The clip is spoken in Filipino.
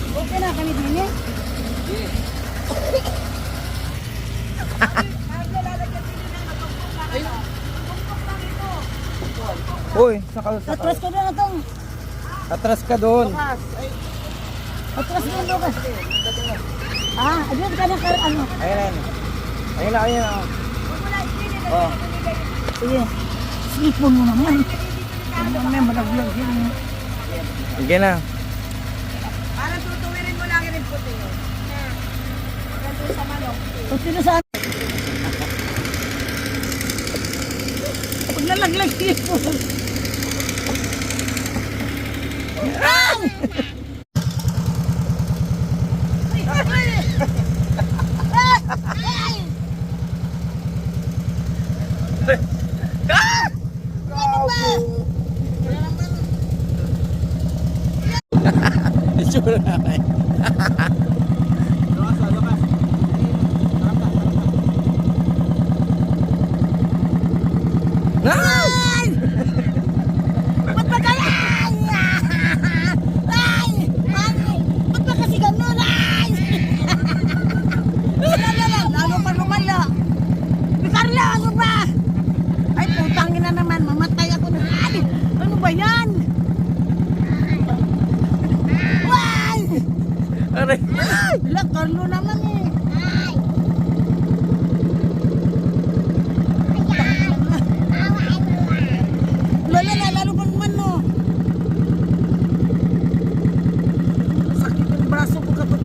Okay na kami din eh. Uy, sakal. Atras ka doon atong. Atras ka doon. Atras doon Lucas. Ayun ka na ano. Ayan. Ayun na, ayun na. Oh. Sige. Sipon mo naman. Mamaya malaglag yun. Sige na. Para tutuwirin mo lang yung puti yun. Ganito sa manok. Kung sino saan. Pag nalaglag sipon. Itsura na kayo. Lukas. Ay! Ba't ba kaya? Ay! Ba't ba kasi ganun? Ay! Lalo pa lumala. Carla, ano ba? Ay, putangin na naman. Mamatay ako na. Ay! Ano ba yan? Ay! Aray. Ay! Carlo naman eh.